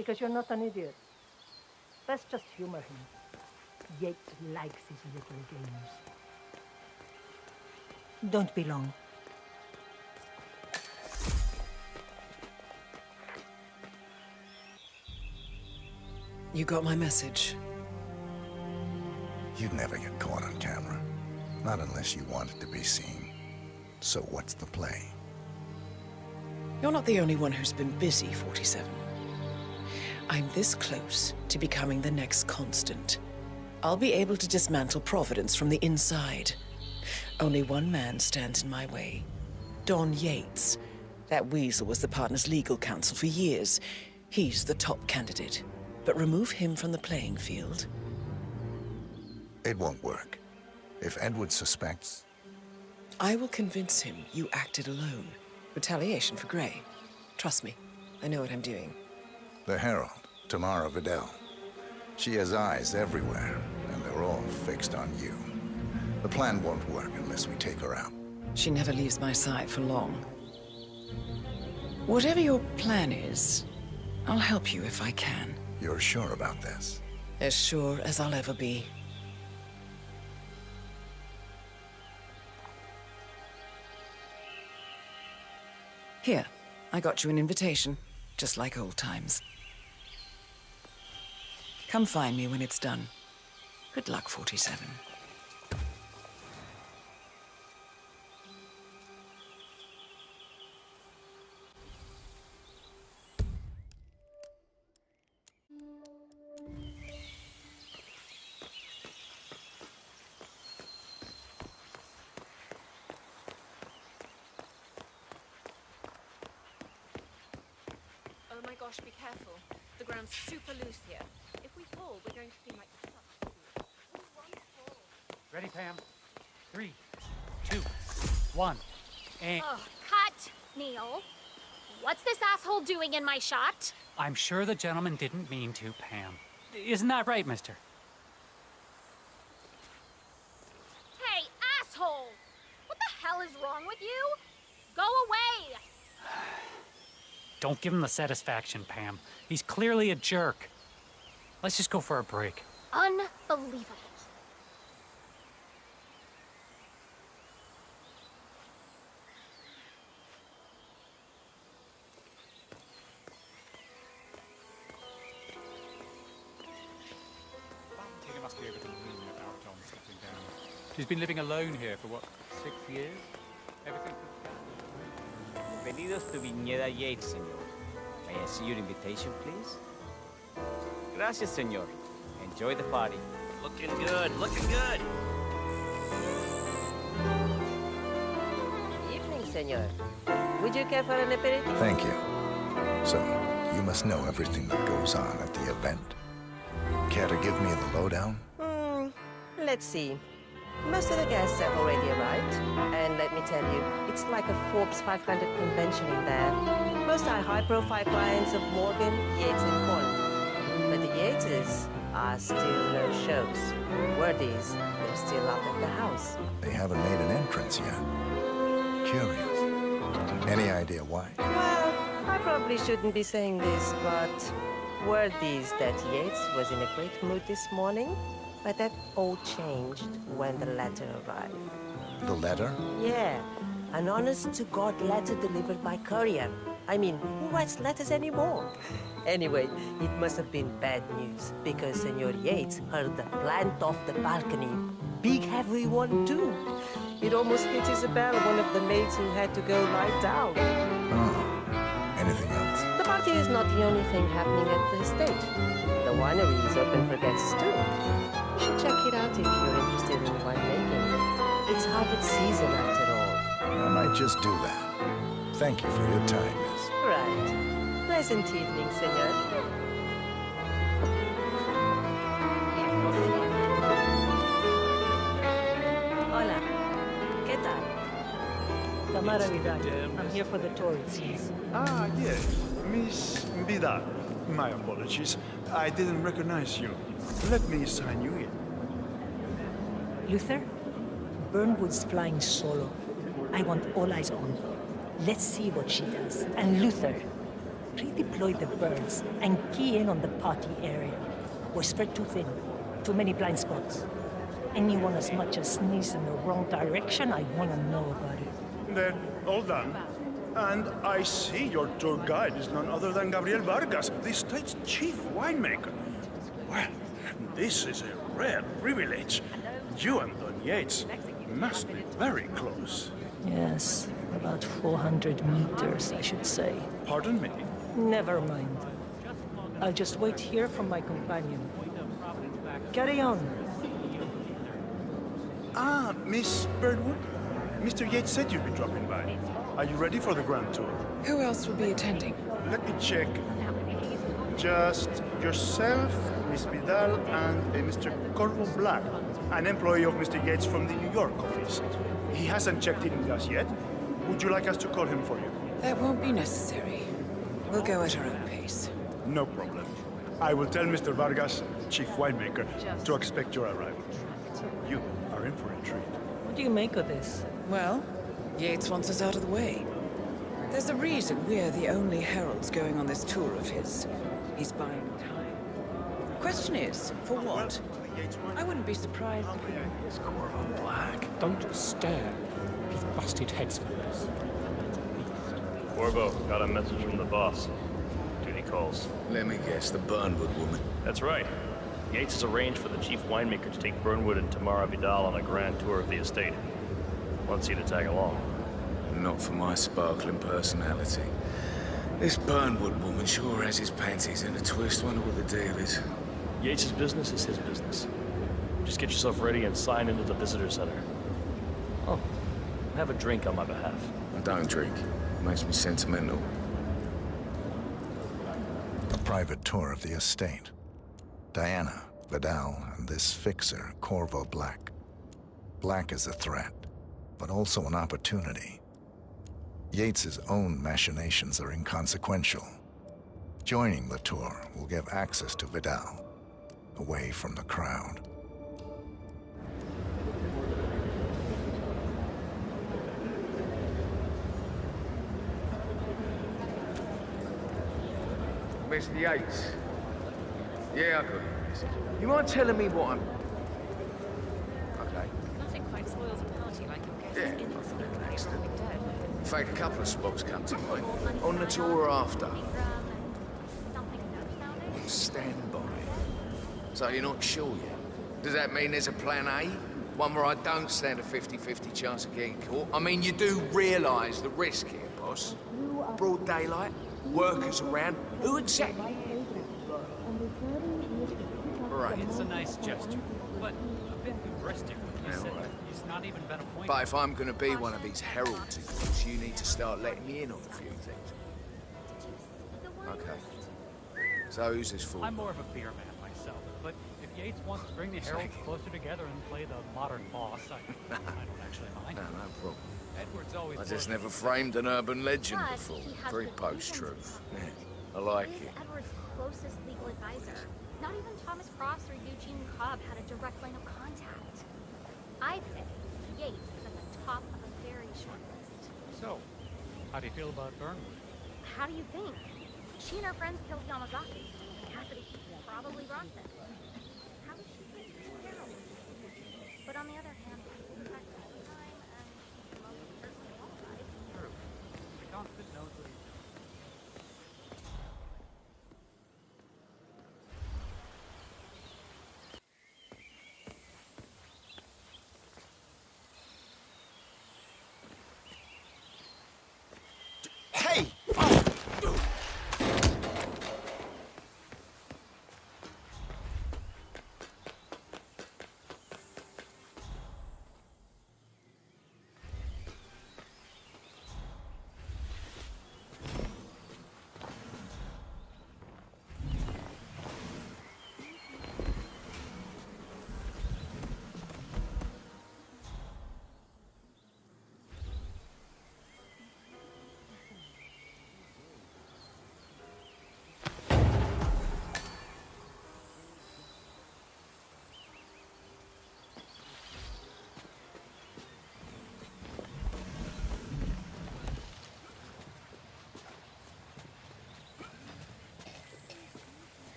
because you're not an idiot. Let's just humor him. Yates likes his little games. Don't be long. You got my message. You'd never get caught on camera. Not unless you wanted to be seen. So what's the play? You're not the only one who's been busy, 47. I'm this close to becoming the next constant. I'll be able to dismantle Providence from the inside. Only one man stands in my way. Don Yates. That weasel was the partner's legal counsel for years. He's the top candidate. But remove him from the playing field. It won't work. If Edward suspects... I will convince him you acted alone. Retaliation for Gray. Trust me, I know what I'm doing. The Herald, Tamara Vidal. She has eyes everywhere, and they're all fixed on you. The plan won't work unless we take her out. She never leaves my side for long. Whatever your plan is, I'll help you if I can. You're sure about this? As sure as I'll ever be. Here, I got you an invitation, just like old times. Come find me when it's done. Good luck, 47. Oh my gosh, be careful. The ground's super loose here. If we fall, we're going to be like... Ready, Pam? 3, 2, 1, and... Oh, cut, Neil. What's this asshole doing in my shot? I'm sure the gentleman didn't mean to, Pam. Isn't that right, mister? Hey, asshole! What the hell is wrong with you? Go away! Don't give him the satisfaction, Pam. He's clearly a jerk. Let's just go for a break. Unbelievable. It must be able to ring about John stepping down. She's been living alone here for, what, 6 years? Everything... Bienvenidos to Viñeda Yates, señor. May I see your invitation, please? Gracias, señor. Enjoy the party. Looking good, looking good. Evening, senor. Would you care for an aperitif? Thank you. So, you must know everything that goes on at the event. Care to give me the lowdown? Let's see. Most of the guests have already arrived. And let me tell you, it's like a Forbes 500 convention in there. Most are high-profile clients of Morgan, Yates, and Corn. But the Yateses are still no shows. Word is, they're still up at the house. They haven't made an entrance yet. Curious. Any idea why? Well, I probably shouldn't be saying this, but word is that Yates was in a great mood this morning, but that all changed when the letter arrived. The letter? Yeah, an honest-to-God letter delivered by courier. I mean, who writes letters anymore? Anyway, it must have been bad news, because Senor Yates heard the plant off the balcony. Big heavy one, too. It almost hit Isabel, one of the maids who had to go lie down. Oh. Anything else? The party is not the only thing happening at the estate. The winery is open for guests, too. You should check it out if you're interested in winemaking. It's harvest season, after all. I might just do that. Thank you for your time, miss. Right. Pleasant evening, senor. Hola. ¿Qué tal? Tamara Vidal. I'm here for the tourists. Ah, yes. Miss Vidal. My apologies. I didn't recognize you. Let me sign you in. Luther, Burnwood's flying solo. I want all eyes on her. Let's see what she does. And Luther, redeploy the birds and key in on the party area. We're spread too thin. Too many blind spots. Anyone as much as sneeze in the wrong direction, I want to know about it. Then, all done. And I see your tour guide is none other than Gabriel Vargas, the state's chief winemaker. Well, this is a rare privilege. You and Don Yates must be very close. Yes, about 400 meters, I should say. Pardon me? Never mind. I'll just wait here for my companion. Carry on. Ah, Miss Birdwood? Mr. Yates said you'd be dropping by. Are you ready for the grand tour? Who else will be attending? Let me check. Just yourself, Miss Vidal, and Mr. Corvo Black, an employee of Mr. Yates from the New York office. He hasn't checked in with us yet. Would you like us to call him for you? That won't be necessary. We'll go at our own pace. No problem. I will tell Mr. Vargas, chief winemaker, to expect your arrival. You are in for a treat. What do you make of this? Well, Yates wants us out of the way. There's a reason we're the only heralds going on this tour of his. He's buying time. Question is, for what? I wouldn't be surprised if he... It's Corvo Black. Don't stare. He's busted heads for this. Corvo, got a message from the boss. Duty calls. Let me guess, the Burnwood woman. That's right. Yates has arranged for the chief winemaker to take Burnwood and Tamara Vidal on a grand tour of the estate. Wants you to tag along. Not for my sparkling personality. This Burnwood woman sure has his panties in a twist. Wonder what the deal is. Yates' business is his business. Just get yourself ready and sign into the visitor center. Oh, have a drink on my behalf. I don't drink. It makes me sentimental. A private tour of the estate. Diana, Vidal, and this fixer, Corvo Black. Black is a threat, but also an opportunity. Yates's own machinations are inconsequential. Joining the tour will give access to Vidal, away from the crowd. Mr. Yates. Yeah, I got your message. You mind telling me what I'm... Okay. Nothing quite spoils a party like your guest's innocent and accident. In fact, a couple of spots come to mind. On the tour or after. Stand by. So you're not sure yet? Does that mean there's a plan A? One where I don't stand a 50-50 chance of getting caught? I mean, you do realise the risk here, boss. Broad daylight, workers around. Who exactly? Right. It's a nice gesture, but a bit hubristic. He said he's not even been appointed. But if I'm going to be one of these heralds of yours, you need to start letting me in on a few things. Okay. So who's this for? I'm more of a beer man myself, but if Yates wants to bring the heralds closer together and play the modern boss, I don't actually mind. No problem. Edward's always I just never framed an urban legend before. Very post-truth. Yeah, I like it. Edward's closest legal advisor. Not even Thomas Cross or Eugene Cobb had a direct line of contact. I'd say Yates is at the top of a very short list. So, how do you feel about Burnwood? How do you think? She and her friends killed Yamazaki. Cassidy probably brought them. How would she think now? But on the other hand, the fact that time and the most personally qualified. True. The constant knows what he's doing. Hey!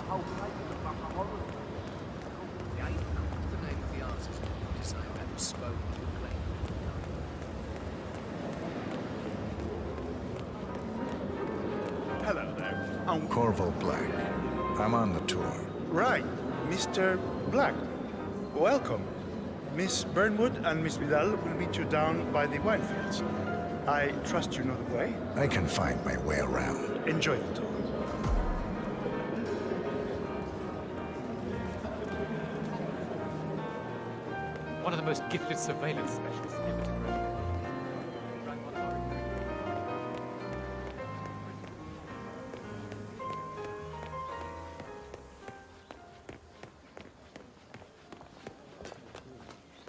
whole place is a fucking horror. Yeah, what's the name of the artist you say that was spoken clean? Hello there. Corvo Black. I'm on the tour. Right, Mr. Black. Welcome. Miss Burnwood and Miss Vidal will meet you down by the wine fields. I trust you know the way. I can find my way around. Enjoy the tour. One of the most gifted surveillance specialists ever to graduate.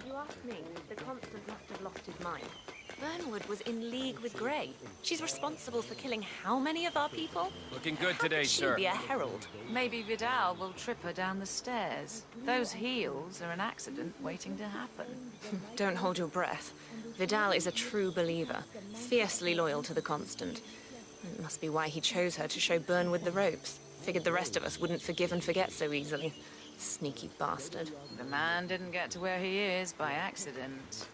You asked me, the Constant must have lost his mind. Burnwood was in league with Grey. She's responsible for killing how many of our people? Looking good today, How could sir. she be a herald? Maybe Vidal will trip her down the stairs. Those heels are an accident waiting to happen. Don't hold your breath. Vidal is a true believer, fiercely loyal to the Constant. It must be why he chose her to show Burnwood the ropes. Figured the rest of us wouldn't forgive and forget so easily. Sneaky bastard. The man didn't get to where he is by accident.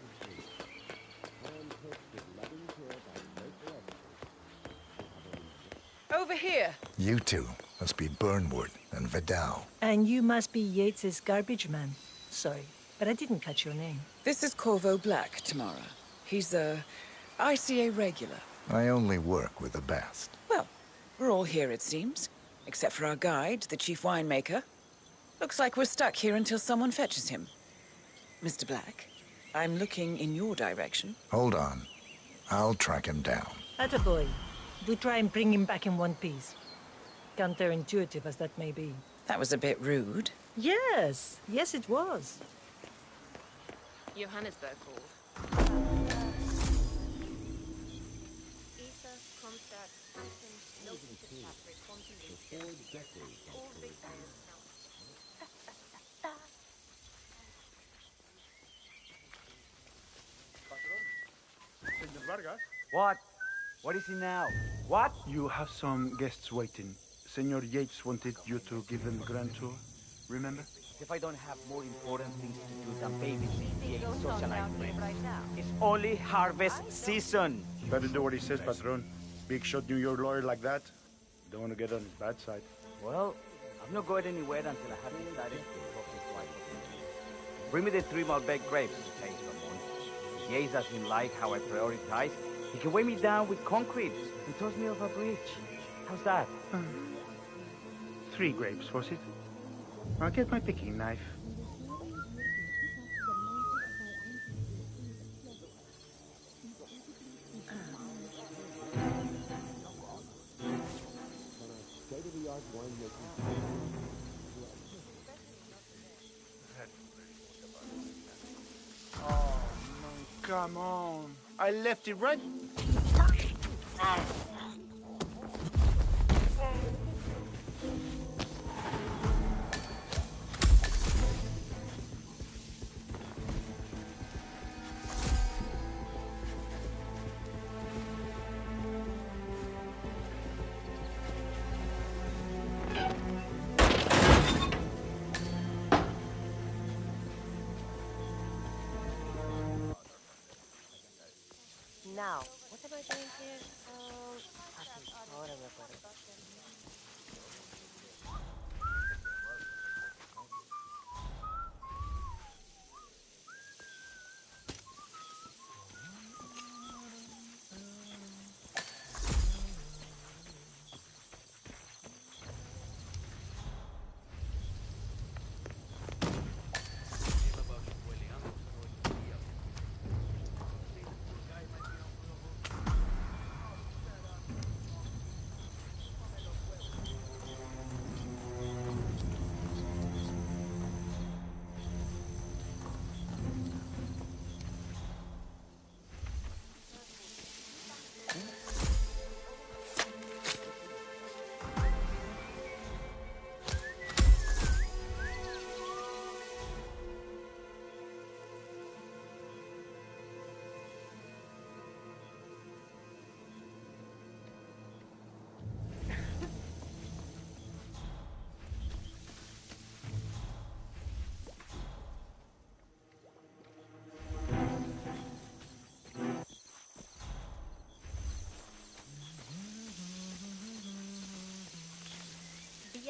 Over here. You two must be Burnwood and Vidal. And you must be Yates's garbage man. Sorry, but I didn't catch your name. This is Corvo Black, Tamara. He's a ICA regular. I only work with the best. Well, we're all here, it seems. Except for our guide, the chief winemaker. Looks like we're stuck here until someone fetches him. Mr. Black, I'm looking in your direction. Hold on. I'll track him down. Attaboy. Do try and bring him back in one piece. Counterintuitive as that may be. That was a bit rude. Yes. Yes, it was. Johannesburg called. What? What is it now? What? You have some guests waiting. Senor Yates wanted you to give them the grand tour. Remember? If I don't have more important things to do than babysit and socialize friends. It's only harvest season. Better do what he says, Patron. Big shot New York lawyer like that. Don't want to get on his bad side. Well, I'm not going anywhere until I have decided to talk to twice. Bring me the 3 Malbec grapes to taste, Ramon. If Yates doesn't like how I prioritize, he can weigh me down with concrete and toss me off a bridge. How's that? 3 grapes, was it? I'll get my picking knife. Oh, man, come on. I left it right... Now, what am I doing here? Ahora me acuerdo.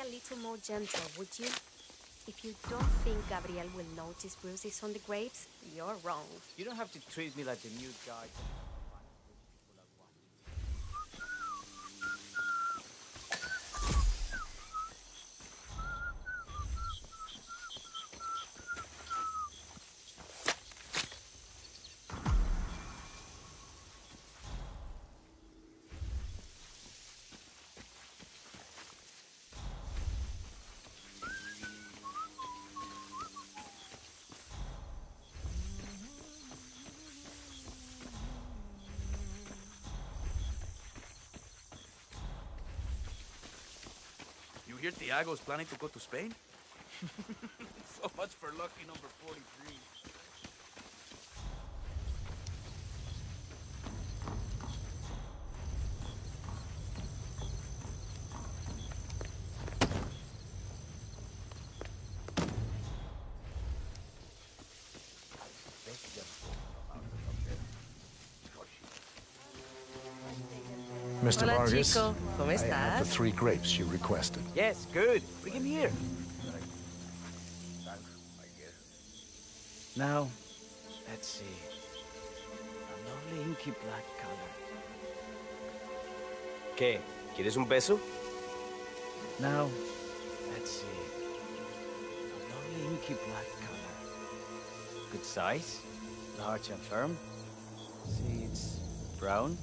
a little more gentle, would you? If you don't think Gabriel will notice bruises on the grapes, you're wrong. You don't have to treat me like the new guy. You hear Tiago's planning to go to Spain? So much for lucky number 43. Mr. Hola, Vargas, chico. ¿Cómo I have the estás? 3 grapes you requested. Yes, good. Bring him here. Now, let's see. A lovely inky black color. ¿Qué? ¿Quieres un beso? Now, let's see. A lovely inky black color. Good size, large and firm. Seeds brown.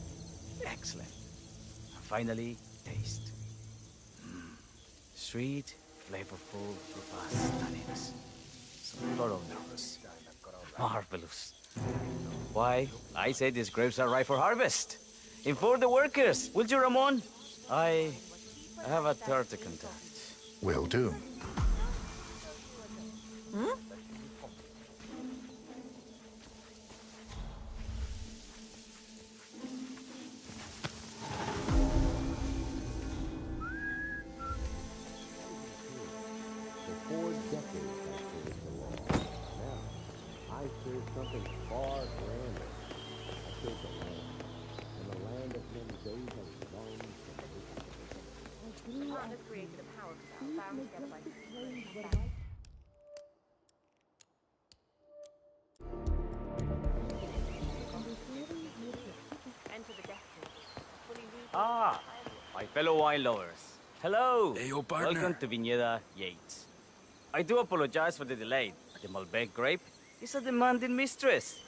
Excellent. And finally, taste. Sweet, flavorful, robust tannins. Some floral notes. Marvelous. Why, I say these grapes are ripe for harvest. Inform the workers, will you, Ramon? I have a third to contact. Will do. Hmm? Something far grander. I chose the land. And the land of MENDOZA belongs to me. Honda created a power cell bound together by Enter the destiny. Ah, my fellow wine lovers. Hello. Hey, yo, partner. Welcome to Viñeda Yates. I do apologize for the delay. The Malbec grape is a demanding mistress.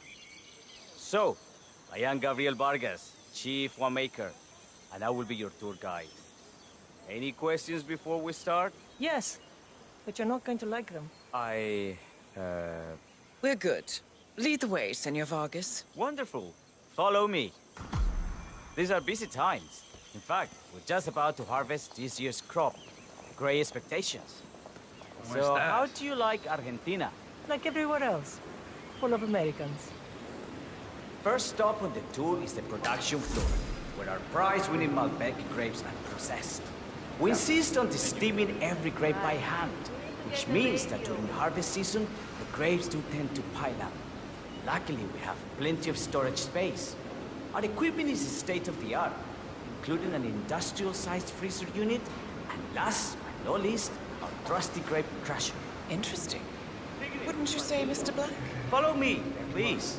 So, I am Gabriel Vargas, Chief Winemaker, and I will be your tour guide. Any questions before we start? Yes, but you're not going to like them. We're good. Lead the way, Senor Vargas. Wonderful. Follow me. These are busy times. In fact, we're just about to harvest this year's crop. Great expectations. Where's So, that? how do you like Argentina? Like everywhere else, full of Americans. First stop on the tour is the production floor, where our prize-winning Malbec grapes are processed. We insist on steaming every grape by hand, which means that during harvest season, the grapes do tend to pile up. Luckily, we have plenty of storage space. Our equipment is state-of-the-art, including an industrial-sized freezer unit, and last but not least, our trusty grape crusher. Interesting. Wouldn't you say, Mr. Black? Follow me, please.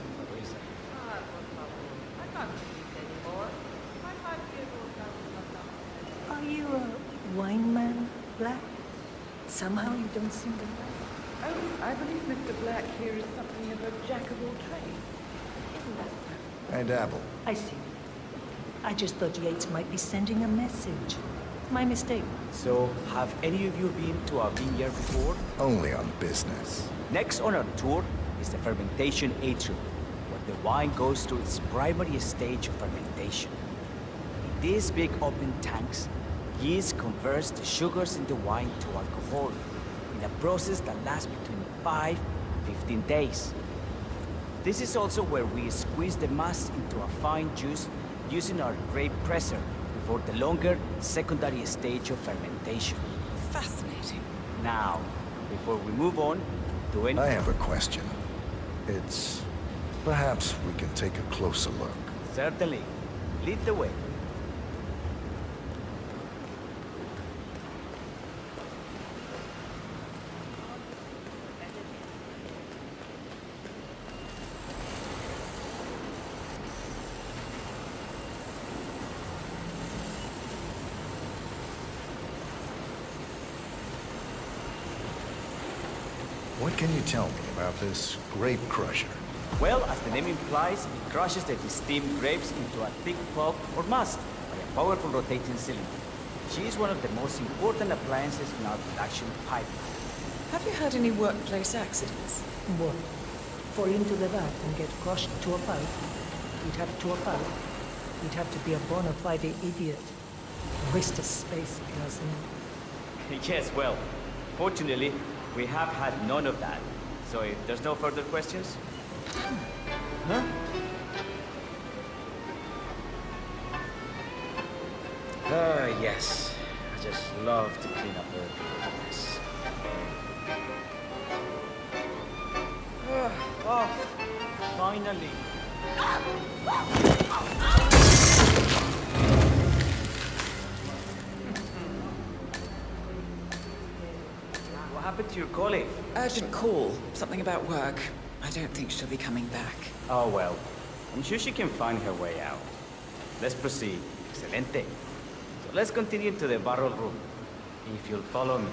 Are you a wine man, Black? Somehow you don't seem to like. Oh, I believe Mr. Black here is something of a jack of all trades. Isn't that so? I dabble. I see. I just thought Yates might be sending a message. My mistake. So, have any of you been to our vineyard before? Only on business. Next on our tour is the fermentation atrium, where the wine goes through its primary stage of fermentation. In these big open tanks, yeast converts the sugars in the wine to alcohol, in a process that lasts between 5 and 15 days. This is also where we squeeze the mass into a fine juice using our grape presser before the longer secondary stage of fermentation. Fascinating. Now, before we move on to any... I have a question. It's... perhaps we can take a closer look. Certainly. Lead the way. What can you tell me about this grape crusher? Well, as the name implies, it crushes the steamed grapes into a thick pulp or must by a powerful rotating cylinder. She is one of the most important appliances in our production pipeline. Have you had any workplace accidents? What? Fall into the vat and get crushed to a pipe? You'd have to a pipe. You'd have to be a bona fide idiot. Waste of space, cousin. Yes, well, fortunately, we have had none of that. So if there's no further questions... Huh? Yes. I just love to clean up a mess. Oh, finally. What happened to your colleague? Urgent call. Something about work. I don't think she'll be coming back. Oh, well. I'm sure she can find her way out. Let's proceed. Excelente. So let's continue to the barrel room. If you'll follow me.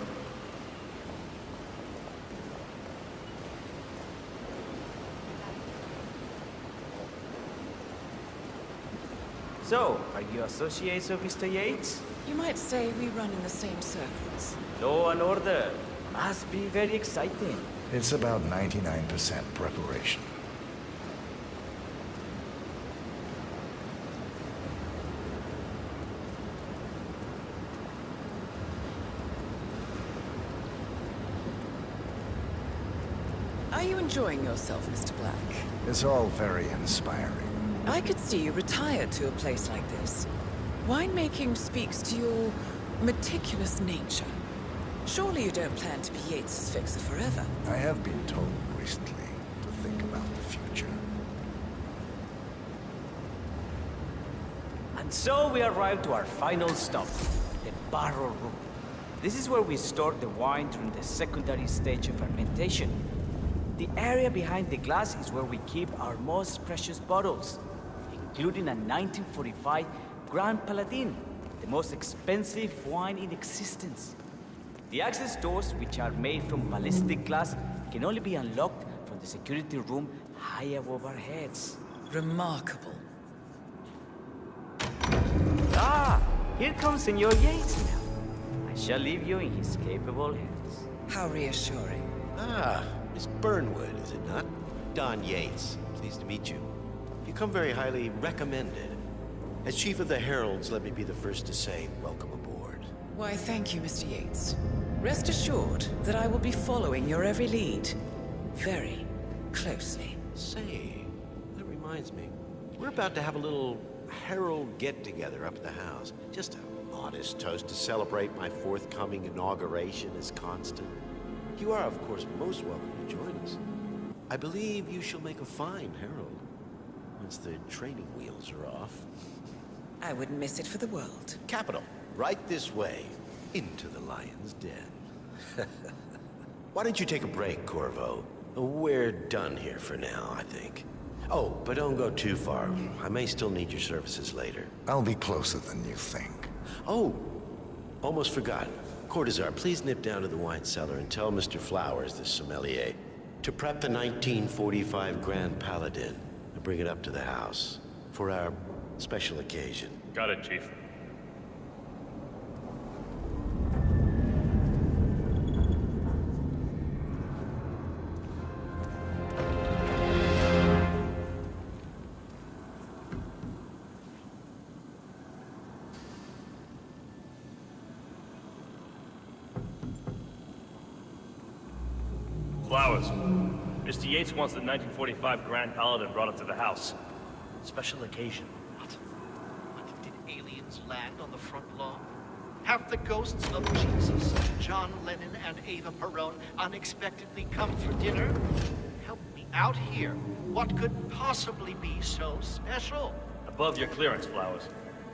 So, are you associates of Mr. Yates? You might say we run in the same circles. Law and order. Must be very exciting. It's about 99% preparation. Are you enjoying yourself, Mr. Black? It's all very inspiring. I could see you retired to a place like this. Winemaking speaks to your meticulous nature. Surely you don't plan to be Yates's fixer forever. I have been told recently to think about the future. And so we arrive to our final stop, the barrel room. This is where we store the wine during the secondary stage of fermentation. The area behind the glass is where we keep our most precious bottles, including a 1945 Grand Paladin, the most expensive wine in existence. The access doors, which are made from ballistic glass, can only be unlocked from the security room high above our heads. Remarkable. Ah, here comes Senor Yates now. I shall leave you in his capable hands. How reassuring. Ah, Miss Burnwood, is it not? Don Yates, pleased to meet you. You come very highly recommended. As Chief of the Heralds, let me be the first to say, welcome aboard. Why, thank you, Mr. Yates. Rest assured that I will be following your every lead. Very closely. Say, that reminds me. We're about to have a little Herald get-together up at the house. Just a modest toast to celebrate my forthcoming inauguration as Constant. You are, of course, most welcome to join us. I believe you shall make a fine Herald, once the training wheels are off. I wouldn't miss it for the world. Capital. Right this way, into the lion's den. Why don't you take a break, Corvo? We're done here for now, I think. Oh, but don't go too far. I may still need your services later. I'll be closer than you think. Oh, almost forgot. Cortazar, please nip down to the wine cellar and tell Mr. Flowers, the sommelier, to prep the 1945 Grand Paladin and bring it up to the house for our special occasion. Got it, Chief. Flowers. Mr. Yates wants the 1945 Grand Paladin brought up to the house. Special occasion. Did aliens land on the front lawn? Have the ghosts of Jesus, John Lennon, and Eva Perón unexpectedly come for dinner? Help me out here. What could possibly be so special? Above your clearance, Flowers.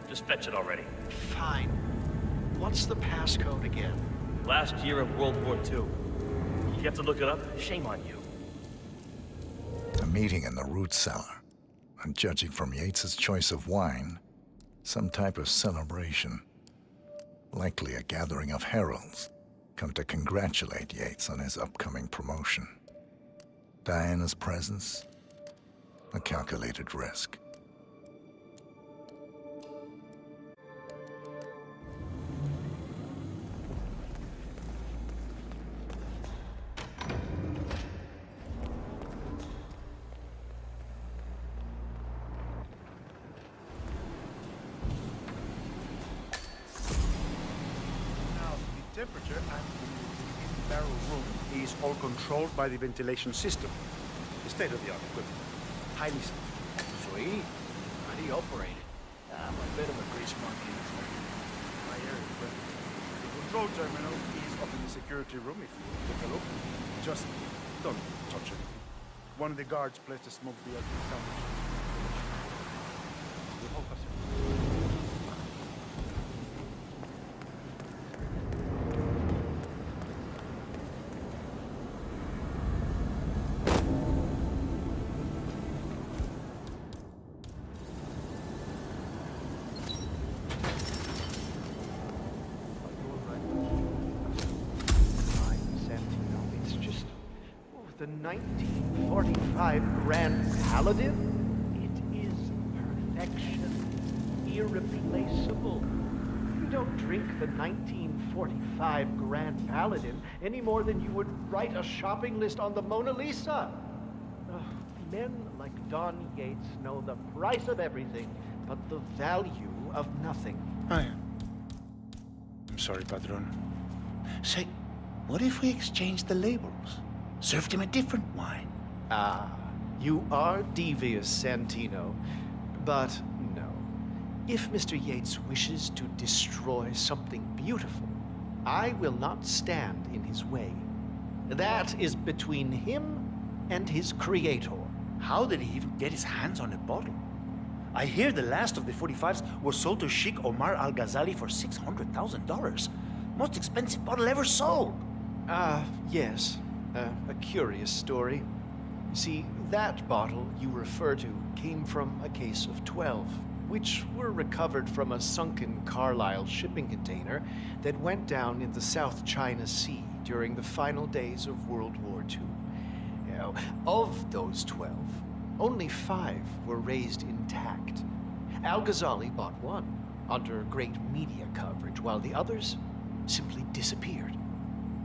Just fetch it already. Fine. What's the passcode again? Last year of World War II. If you have to look it up, shame on you. A meeting in the root cellar. And judging from Yates's choice of wine, some type of celebration. Likely a gathering of heralds. come to congratulate Yates on his upcoming promotion. Diana's presence, a calculated risk. Temperature and the barrel room is all controlled by the ventilation system. The state-of-the-art equipment. Highly Sweet. How do you operate it? I'm a bit of a grease monkey. My area, but the control terminal is up in the security room if you take a look. Just don't touch it. One of the guards placed a smoke the sandwich. We'll hold us. The 1945 Grand Paladin? It is perfection, irreplaceable. You don't drink the 1945 Grand Paladin any more than you would write a shopping list on the Mona Lisa. Men like Don Yates know the price of everything, but the value of nothing. I'm sorry, Padron. Say, what if we exchange the labels? Served him a different wine. Ah, you are devious, Santino. But no. If Mr. Yates wishes to destroy something beautiful, I will not stand in his way. That is between him and his creator. How did he even get his hands on a bottle? I hear the last of the 45s was sold to Sheikh Omar Al-Ghazali for $600,000. Most expensive bottle ever sold. Yes. A curious story. See, that bottle you refer to came from a case of 12, which were recovered from a sunken Carlisle shipping container that went down in the South China Sea during the final days of World War II. Now, of those 12, only 5 were raised intact. Al-Ghazali bought one under great media coverage, while the others simply disappeared.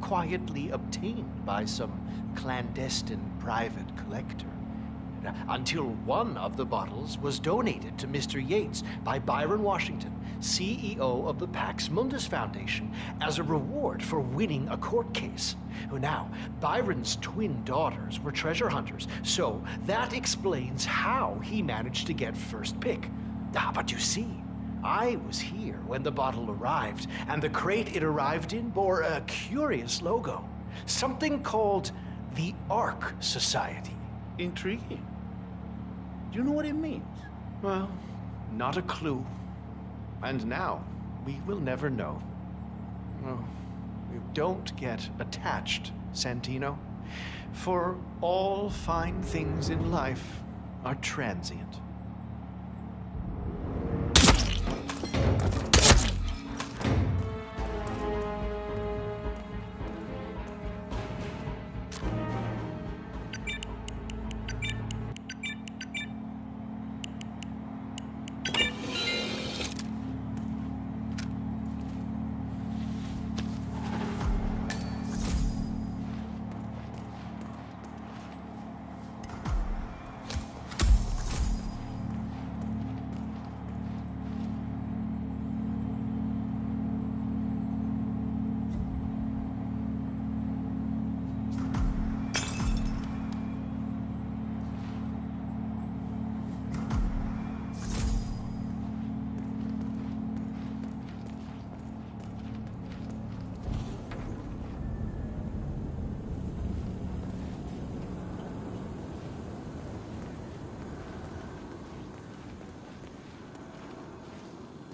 Quietly obtained by some clandestine private collector. Until one of the bottles was donated to Mr. Yates by Byron Washington, CEO of the Pax Mundus Foundation, as a reward for winning a court case. Now, Byron's twin daughters were treasure hunters, so that explains how he managed to get first pick. But you see, I was here when the bottle arrived, and the crate it arrived in bore a curious logo. Something called the Ark Society. Intriguing. Do you know what it means? Well, not a clue. And now, we will never know. Oh, don't get attached, Santino. For all fine things in life are transient.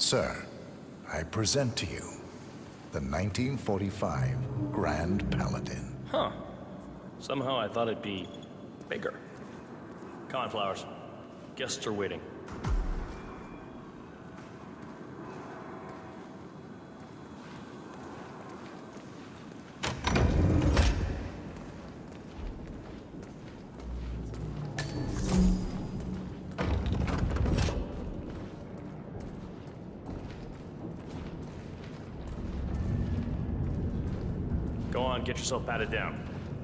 Sir, I present to you the 1945 Grand Paladin. Huh. Somehow I thought it'd be bigger. Come on, Flowers. Guests are waiting. Go on, get yourself patted down.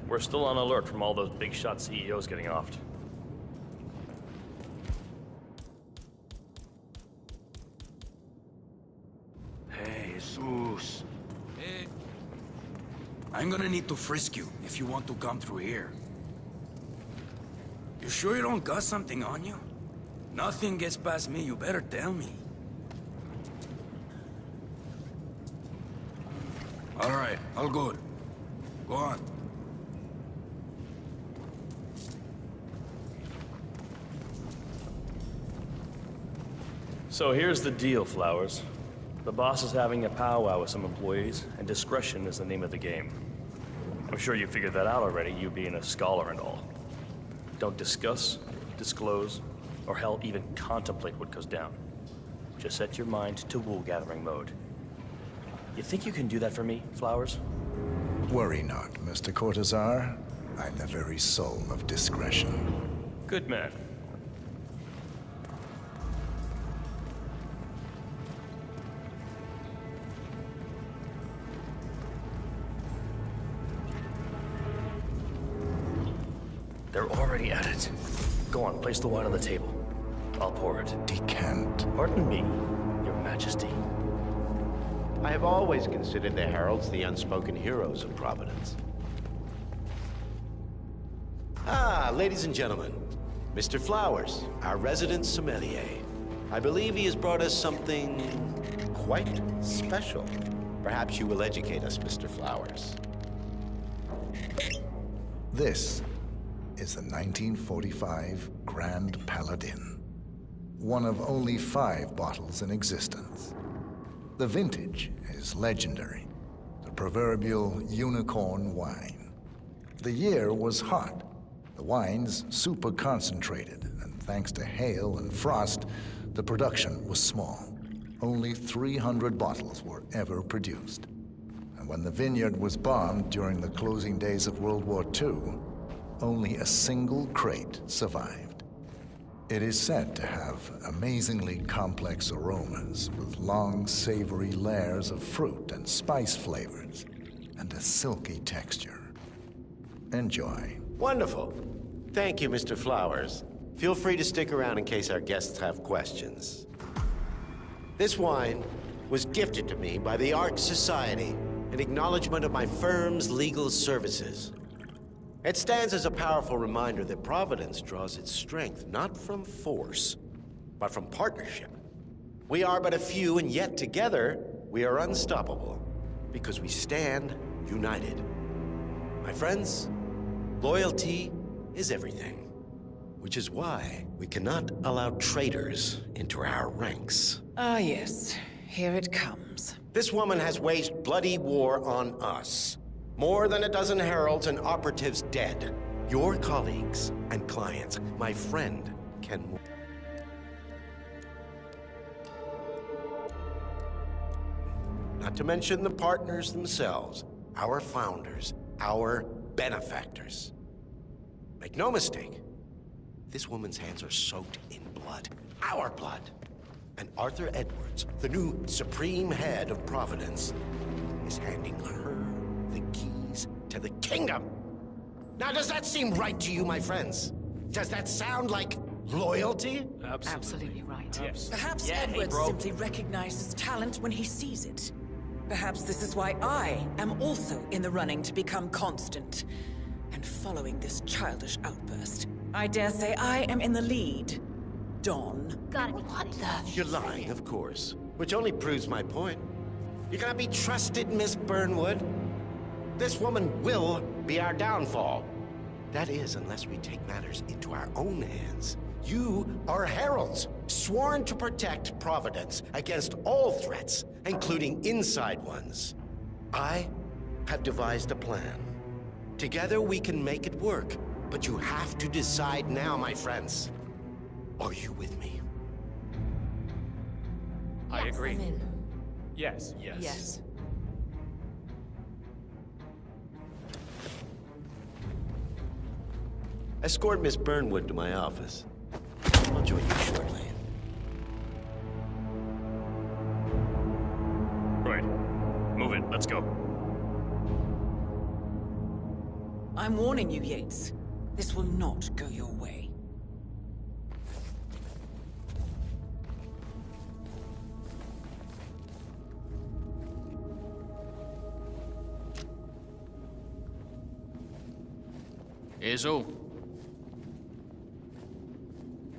We're still on alert from all those big shot CEOs getting offed. Hey, Jesus. Hey. I'm gonna need to frisk you if you want to come through here. You sure you don't got something on you? Nothing gets past me, you better tell me. All right, all good. Go on. So here's the deal, Flowers. The boss is having a powwow with some employees, and discretion is the name of the game. I'm sure you figured that out already, you being a scholar and all. Don't discuss, disclose, or hell, even contemplate what goes down. Just set your mind to wool-gathering mode. You think you can do that for me, Flowers? Worry not, Mr. Cortazar. I'm the very soul of discretion. Good man. They're already at it. Go on, place the wine on the table. I'll pour it. Decant. Pardon me, Your Majesty. I have always considered the heralds the unspoken heroes of Providence. Ah, ladies and gentlemen, Mr. Flowers, our resident sommelier. I believe he has brought us something quite special. Perhaps you will educate us, Mr. Flowers. This is the 1945 Grand Paladin, one of only 5 bottles in existence. The vintage is legendary, the proverbial unicorn wine. The year was hot, the wine's super concentrated, and thanks to hail and frost, the production was small. Only 300 bottles were ever produced. And when the vineyard was bombed during the closing days of World War II, only a single crate survived. It is said to have amazingly complex aromas with long, savory layers of fruit and spice flavors, and a silky texture. Enjoy. Wonderful. Thank you, Mr. Flowers. Feel free to stick around in case our guests have questions. This wine was gifted to me by the Art Society in acknowledgement of my firm's legal services. It stands as a powerful reminder that Providence draws its strength not from force, but from partnership. We are but a few, and yet together we are unstoppable because we stand united. My friends, loyalty is everything, which is why we cannot allow traitors into our ranks. Ah, yes. Here it comes. This woman has waged bloody war on us. More than a dozen heralds and operatives dead. Your colleagues and clients, my friend, can... Not to mention the partners themselves, our founders, our benefactors. Make no mistake, this woman's hands are soaked in blood. Our blood. And Arthur Edwards, the new supreme head of Providence, is handing her the keys to the kingdom. Now, does that seem right to you, my friends? Does that sound like loyalty? Absolutely right. Yes. Perhaps Yeah, Edward hey, bro. simply recognizes talent when he sees it. Perhaps this is why I am also in the running to become constant. And following this childish outburst, I dare say I am in the lead. Don. What the? You're lying, of course. Which only proves my point. You cannot be trusted, Miss Burnwood. This woman will be our downfall. That is, unless we take matters into our own hands. You are heralds, sworn to protect Providence against all threats, including inside ones. I have devised a plan. Together we can make it work, but you have to decide now, my friends. Are you with me? I agree. I'm in. Yes. Yes. Escort Miss Burnwood to my office. I'll join you shortly. Right. Move it. Let's go. I'm warning you, Yates. This will not go your way. Reso.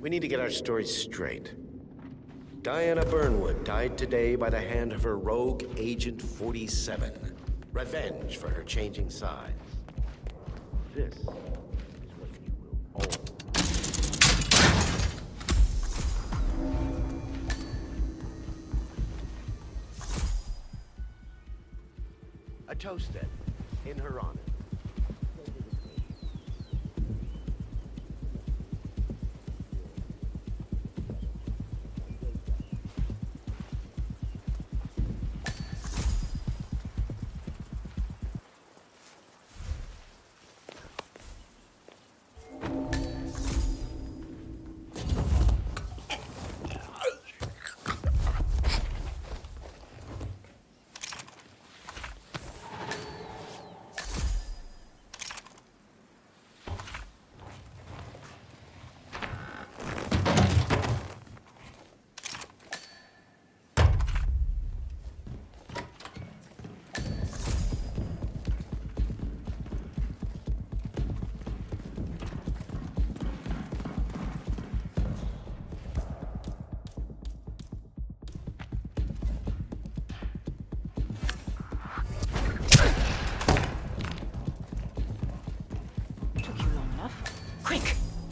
We need to get our story straight. Diana Burnwood died today by the hand of her rogue Agent 47. Revenge for her changing sides. This is what you will own. A toast then, in her honor.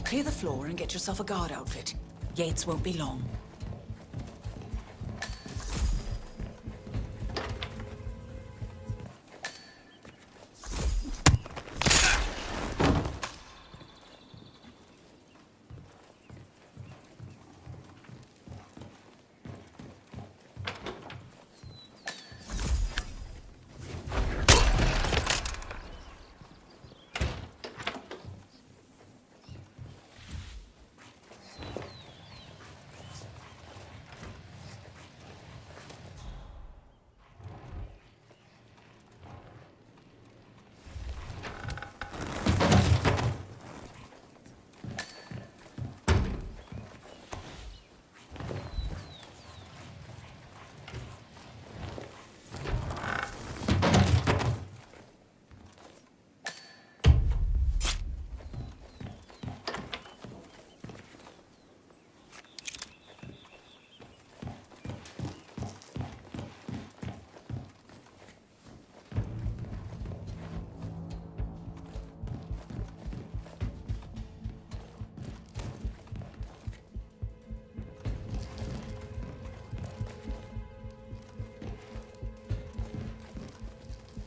Clear the floor and get yourself a guard outfit. Yates won't be long.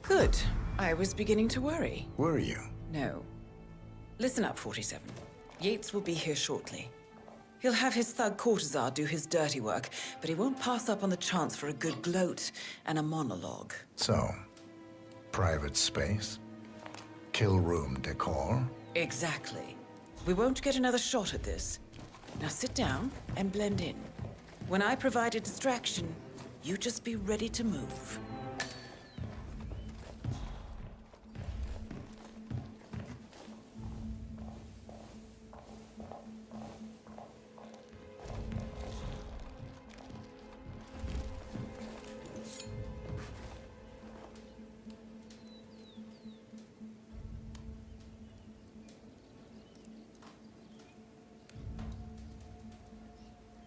Good. I was beginning to worry. Were you? No. Listen up, 47. Yates will be here shortly. He'll have his thug courtesan do his dirty work, but he won't pass up on the chance for a good gloat and a monologue. So, private space? Kill room decor? Exactly. We won't get another shot at this. Now sit down and blend in. When I provide a distraction, you just be ready to move.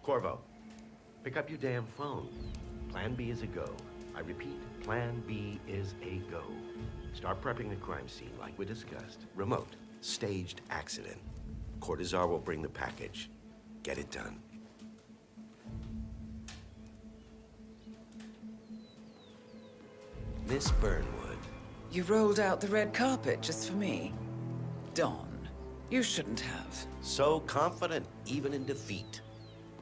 Corvo, pick up your damn phone. Plan B is a go. I repeat, Plan B is a go. Start prepping the crime scene like we discussed. Remote, staged accident. Cortazar will bring the package. Get it done. Miss Burnwood. You rolled out the red carpet just for me. Don, you shouldn't have. So confident, even in defeat.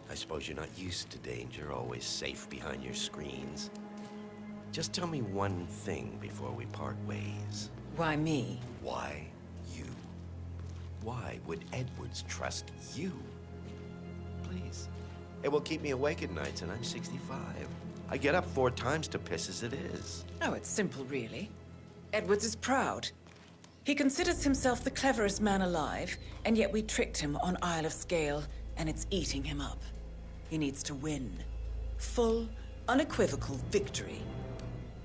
I suppose you're not used to danger, always safe behind your screens. Just tell me one thing before we part ways. Why me? Why you? Why would Edwards trust you? Please. It will keep me awake at nights, and I'm 65. I get up 4 times to piss as it is. Oh, it's simple, really. Edwards is proud. He considers himself the cleverest man alive, and yet we tricked him on Isle of Scale, and it's eating him up. He needs to win. Full, unequivocal victory.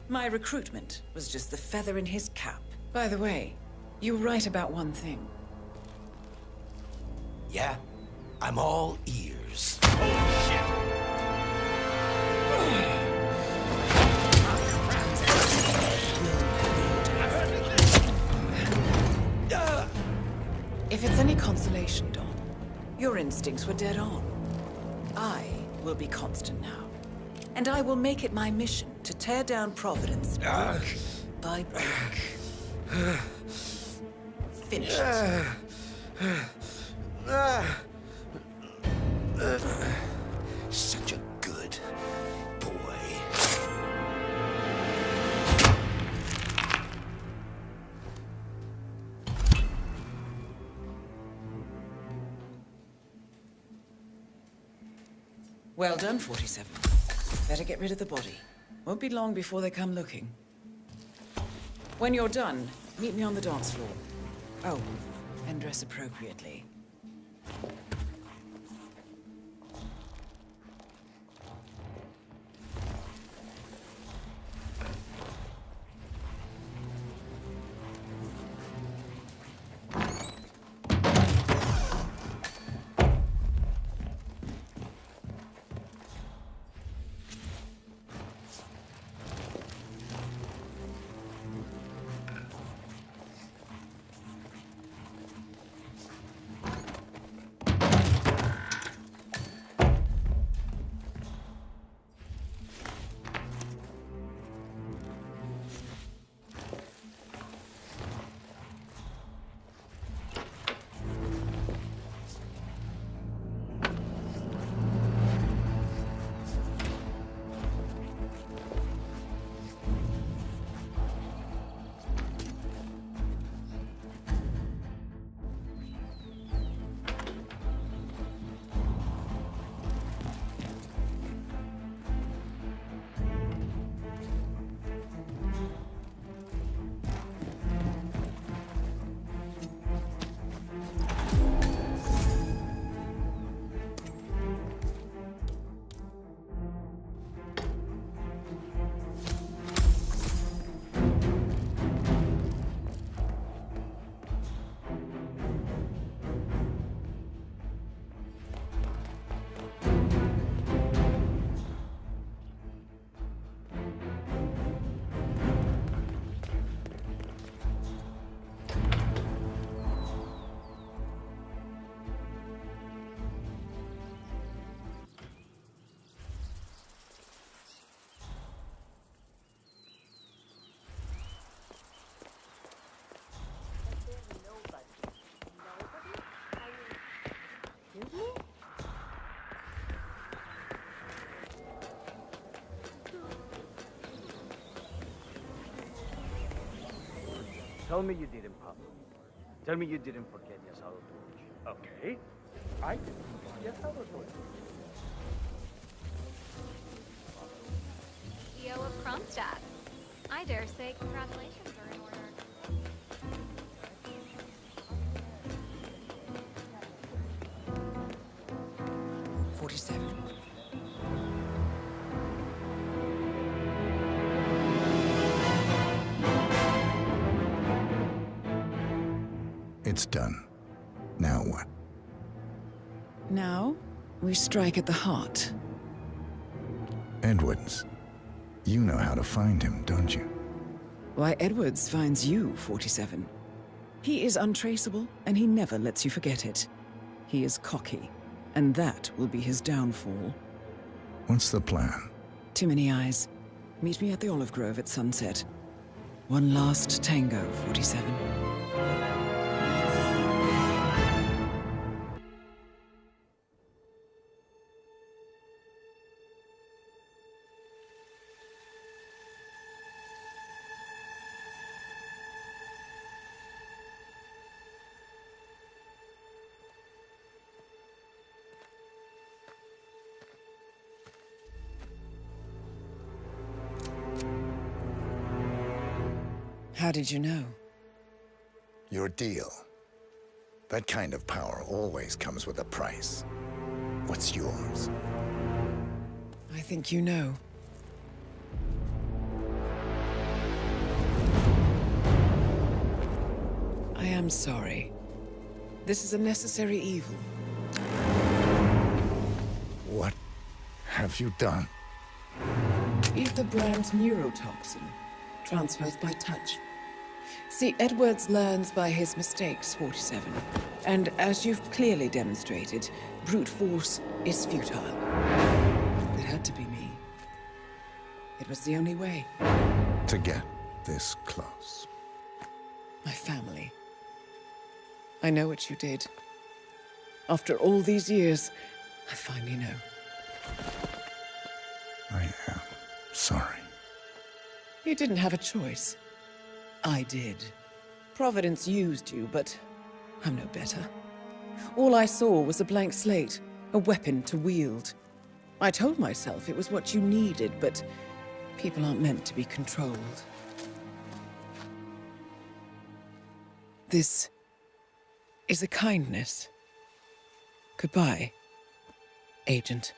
My recruitment was just the feather in his cap. By the way, you were right about one thing. Yeah? I'm all ears. If it's any consolation, Don, your instincts were dead on. I will be constant now. And I will make it my mission to tear down Providence brick by brick. Finish it. Such a good boy. Well done, 47. Better get rid of the body. Won't be long before they come looking. When you're done, meet me on the dance floor. Oh, and dress appropriately. Tell me you didn't, Papa. Tell me you didn't forget your sour torch. Okay. I didn't forget how to do it. CEO of Kronstadt. I dare say congratulations are in order. 47. It's done. Now what? Now, we strike at the heart. Edwards. You know how to find him, don't you? Why, Edwards finds you, 47. He is untraceable, and he never lets you forget it. He is cocky, and that will be his downfall. What's the plan? Too many eyes. Meet me at the Olive Grove at sunset. One last tango, 47. How did you know? Your deal. That kind of power always comes with a price. What's yours? I think you know. I am sorry. This is a necessary evil. What have you done? Ether brand neurotoxin. Transfers by touch. See, Edwards learns by his mistakes, 47. And as you've clearly demonstrated, brute force is futile. It had to be me. It was the only way. To get this close. My family. I know what you did. After all these years, I finally know. I am sorry. You didn't have a choice. I did. Providence used you, but I'm no better. All I saw was a blank slate, a weapon to wield. I told myself it was what you needed, but people aren't meant to be controlled. This is a kindness. Goodbye, Agent.